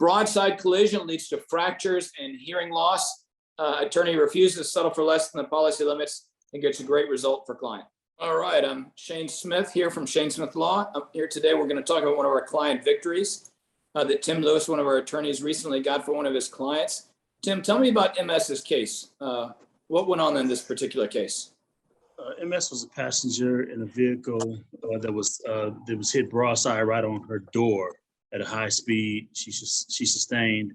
broadside collision leads to fractures and hearing loss. Attorney refuses to settle for less than the policy limits and gets a great result for client. All right, I'm Shane Smith here from Shanesmithlaw. I'm here today. We're going to talk about one of our client victories that Tim Lewis, one of our attorneys, recently got for one of his clients. Tim, tell me about MS's case. What went on in this particular case? MS was a passenger in a vehicle that was hit broadside right on her door at a high speed. She sustained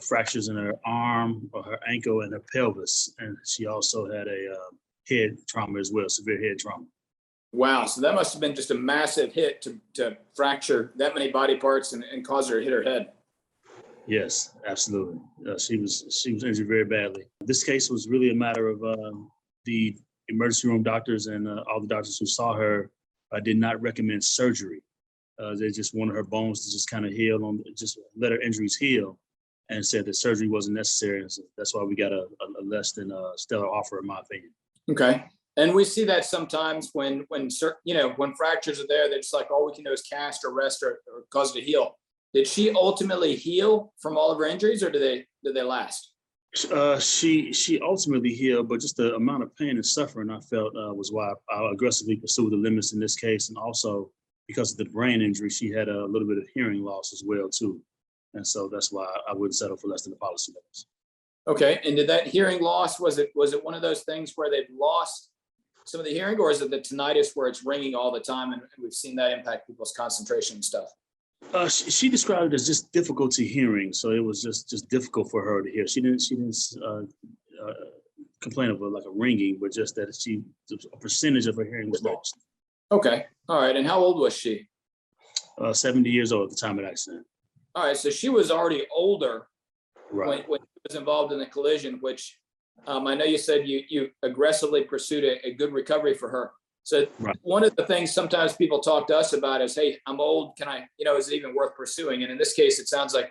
fractures in her arm, or her ankle, and her pelvis, and she also had a head trauma as well, severe head trauma. Wow, so that must have been just a massive hit to fracture that many body parts and cause her to hit her head. Yes, absolutely. She was injured very badly. This case was really a matter of the emergency room doctors and all the doctors who saw her did not recommend surgery. They just wanted her bones to just kind of heal, just let her injuries heal, and said that surgery wasn't necessary. So that's why we got a less than stellar offer, in my opinion. Okay, and we see that sometimes when fractures are there, they're just like, all we can do is cast or rest or cause it to heal. Did she ultimately heal from all of her injuries, or did they last? She ultimately healed, but just the amount of pain and suffering I felt was why I aggressively pursued the limits in this case, and also because of the brain injury, she had a little bit of hearing loss as well too, and so that's why I wouldn't settle for less than the policy limits. Okay, and did that hearing loss, was it one of those things where they've lost some of the hearing, or is it the tinnitus where it's ringing all the time, and we've seen that impact people's concentration and stuff? She described it as just difficulty hearing, so it was just difficult for her to hear. She didn't complain of like a ringing, but just that a percentage of her hearing was lost. Okay, all right. And how old was she? 70 years old at the time of the accident. All right, so she was already older, right, when she was involved in the collision, which I know you said you aggressively pursued a good recovery for her. So right. One of the things sometimes people talk to us about is, hey, I'm old. Can I, is it even worth pursuing? And in this case, it sounds like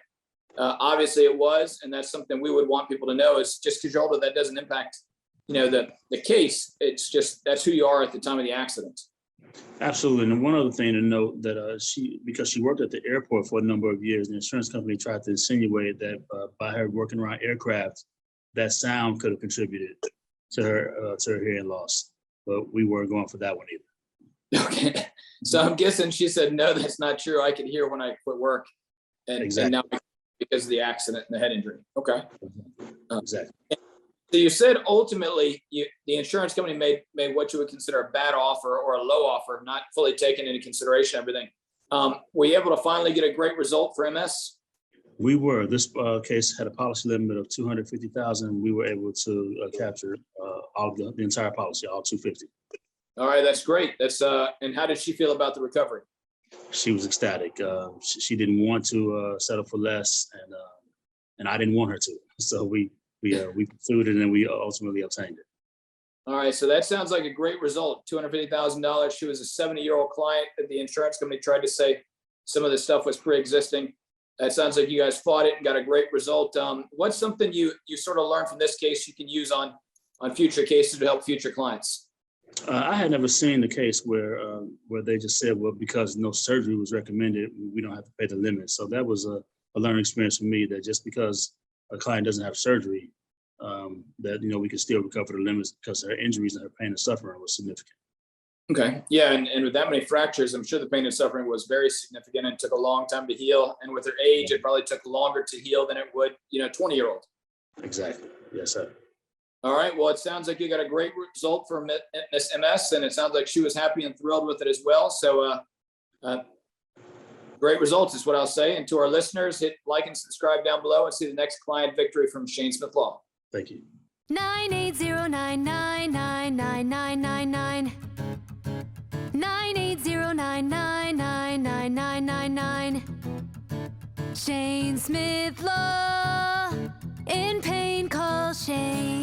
obviously it was. And that's something we would want people to know, is just because you're older, that doesn't impact, the case. It's just, that's who you are at the time of the accident. Absolutely. And one other thing to note, that because she worked at the airport for a number of years, the insurance company tried to insinuate that by her working around aircraft, that sound could have contributed to her hearing loss. But we weren't going for that one either. Okay, so I'm guessing she said, no, that's not true. I could hear when I quit work, and now because of the accident and the head injury. Okay, exactly. So you said ultimately the insurance company made what you would consider a bad offer or a low offer, not fully taking into consideration everything. Were you able to finally get a great result for MS? We were. This case had a policy limit of $250,000. We were able to capture all the entire policy, all $250,000. All right, that's great. That's and how did she feel about the recovery? She was ecstatic. She didn't want to settle for less, and I didn't want her to. So we pursued it, and we ultimately obtained it. All right, so that sounds like a great result. $250,000. She was a 70-year-old client that the insurance company tried to say some of the stuff was pre-existing. That sounds like you guys fought it and got a great result. What's something you sort of learned from this case you can use on future cases to help future clients? I had never seen the case where they just said, well, because no surgery was recommended, we don't have to pay the limit. So that was a learning experience for me, that just because a client doesn't have surgery, that we can still recover the limits, because her injuries and her pain and suffering was significant. Okay. Yeah. And with that many fractures, I'm sure the pain and suffering was very significant and took a long time to heal. And with her age, it probably took longer to heal than it would, 20-year-old. Exactly. Yes, sir. All right. Well, it sounds like you got a great result for Miss MS, and it sounds like she was happy and thrilled with it as well. So great results is what I'll say. And to our listeners, hit like and subscribe down below and see the next client victory from Shanesmithlaw. Thank you. 98099999999. 980999999. Shanesmithlaw. In pain, call Shane.